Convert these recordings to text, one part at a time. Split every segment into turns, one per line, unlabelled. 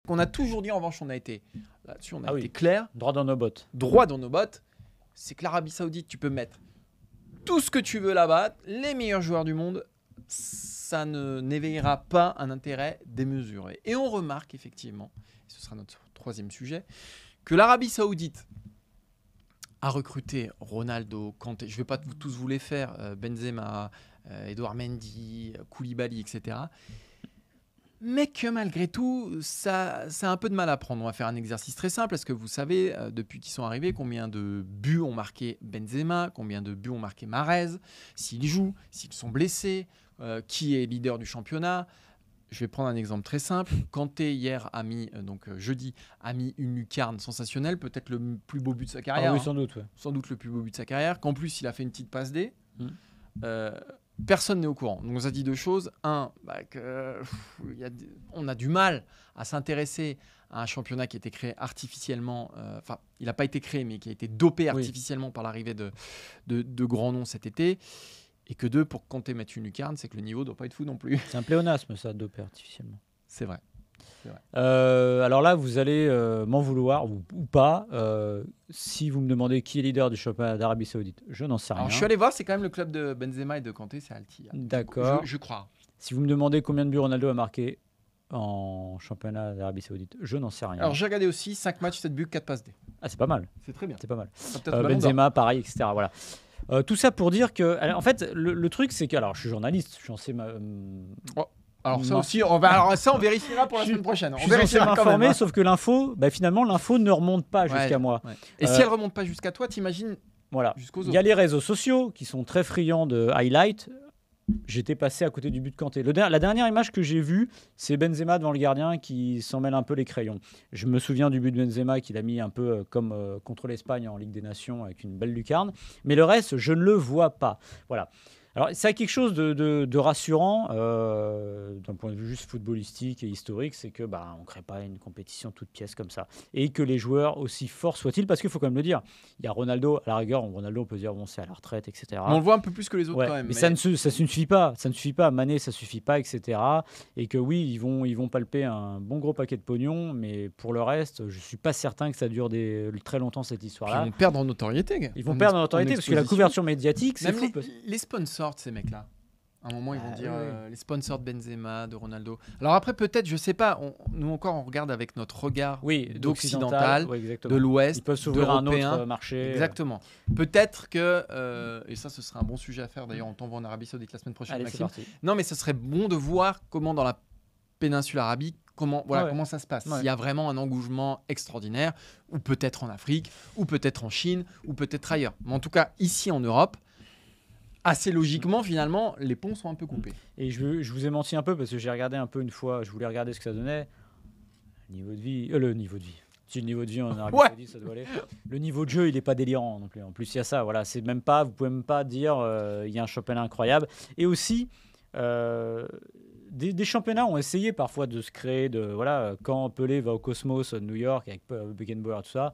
qu'on a toujours dit, en revanche, on a été clair,
droit dans nos bottes.
C'est que l'Arabie Saoudite, tu peux mettre tout ce que tu veux là-bas, les meilleurs joueurs du monde, ça n'éveillera pas un intérêt démesuré. Et on remarque effectivement, et ce sera notre troisième sujet, que l'Arabie Saoudite a recruté Ronaldo, Kanté, je ne vais pas tous vous les faire, Benzema, Edouard Mendy, Koulibaly, etc. Mais que malgré tout, ça a un peu de mal à prendre. On va faire un exercice très simple. Est-ce que vous savez, depuis qu'ils sont arrivés, combien de buts ont marqué Benzema, combien de buts ont marqué Mahrez, s'ils jouent, s'ils sont blessés, qui est leader du championnat? Je vais prendre un exemple très simple. Kanté, hier, jeudi, a mis une lucarne sensationnelle, peut-être le plus beau but de sa carrière.
Oui, sans doute. Ouais.
Sans doute le plus beau but de sa carrière. Qu'en plus, il a fait une petite passe D. Personne n'est au courant. Donc, ça dit deux choses. Un, on a du mal à s'intéresser à un championnat qui a été créé artificiellement. Il n'a pas été créé, mais qui a été dopé artificiellement par l'arrivée de grands noms cet été. Et que deux, pour Kanté mettre une lucarne, c'est que le niveau ne doit pas être fou non plus.
C'est un pléonasme, ça, dopé artificiellement.
C'est vrai.
Alors là, vous allez m'en vouloir ou pas. Si vous me demandez qui est leader du championnat d'Arabie Saoudite, je n'en sais rien.
Alors, je suis allé voir, c'est quand même le club de Benzema et de Kanté, c'est Al-Ittihad.
D'accord.
Je crois.
Si vous me demandez combien de buts Ronaldo a marqué en championnat d'Arabie Saoudite, je n'en sais rien.
Alors, j'ai regardé aussi 5 matchs, 7 buts, 4 passes D.
Ah, c'est pas mal.
C'est très bien.
C'est pas mal.
Benzema,
pareil, etc. Voilà. Tout ça pour dire que, en fait, le truc, c'est que, alors, je suis journaliste, je suis censé
alors ça aussi, on vérifiera pour la semaine prochaine.
Je suis censé m'informer, sauf que finalement, l'info ne remonte pas jusqu'à moi.
Ouais. Et si elle remonte pas jusqu'à toi, t'imagines jusqu'aux autres.
Il y a les réseaux sociaux qui sont très friands de highlights. J'étais passé à côté du but de Kanté. La dernière image que j'ai vue, c'est Benzema devant le gardien qui s'en mêle un peu les crayons. Je me souviens du but de Benzema qu'il a mis un peu comme contre l'Espagne en Ligue des Nations avec une belle lucarne. Mais le reste, je ne le vois pas. Voilà. Alors, ça a quelque chose de rassurant d'un point de vue juste footballistique et historique, c'est que on ne crée pas une compétition toute pièce comme ça. Et que les joueurs, aussi forts soient-ils, parce qu'il faut quand même le dire, il y a Ronaldo, à la rigueur, Ronaldo, on peut dire c'est à la retraite, etc. Mais
on le voit un peu plus que les autres quand même.
Mais ça ne suffit pas, Mané, ça ne suffit pas, etc. Et que oui, ils vont palper un bon gros paquet de pognon, mais pour le reste, je ne suis pas certain que ça dure très longtemps cette histoire-là.
Puis ils vont perdre en notoriété.
Ils vont perdre en notoriété parce que la couverture médiatique, c'est fou.
Les sponsors de ces mecs-là. À un moment, ils vont dire les sponsors de Benzema, de Ronaldo. Alors après, peut-être, je sais pas, nous encore, on regarde avec notre regard d'occidental, de l'Ouest,
ils peuvent s'ouvrir un autre marché.
Exactement. Peut-être que, et ça, ce serait un bon sujet à faire, d'ailleurs, on t'envoie en Arabie Saoudite la semaine prochaine,
Allez,
Maxime.
c'est parti.
Non, mais ce serait bon de voir comment dans la péninsule arabique, comment ça se passe. S'il y a vraiment un engouement extraordinaire, ou peut-être en Afrique, ou peut-être en Chine, ou peut-être ailleurs. Mais en tout cas, ici en Europe, assez logiquement, finalement, les ponts sont un peu coupés.
Et je vous ai menti un peu parce que j'ai regardé un peu une fois, je voulais regarder ce que ça donnait. Le niveau de vie. Si le niveau de vie en Arabie Saoudite, ça doit aller. Le niveau de jeu, il n'est pas délirant non plus. En plus, il y a ça. Voilà, c'est même pas, vous pouvez même pas dire il y a un championnat incroyable. Et aussi, des championnats ont essayé parfois de se créer. Quand Pelé va au Cosmos de New York avec Beckenbauer, tout ça.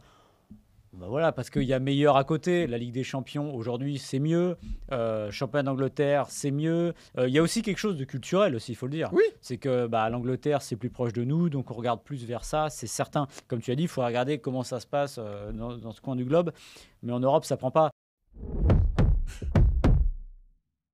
Parce qu'il y a meilleur à côté. La Ligue des Champions, aujourd'hui, c'est mieux. Championnat d'Angleterre, c'est mieux. Il y a aussi quelque chose de culturel aussi, il faut le dire.
Oui.
C'est que l'Angleterre, c'est plus proche de nous, donc on regarde plus vers ça, c'est certain. Comme tu as dit, il faut regarder comment ça se passe dans ce coin du globe. Mais en Europe, ça ne prend pas.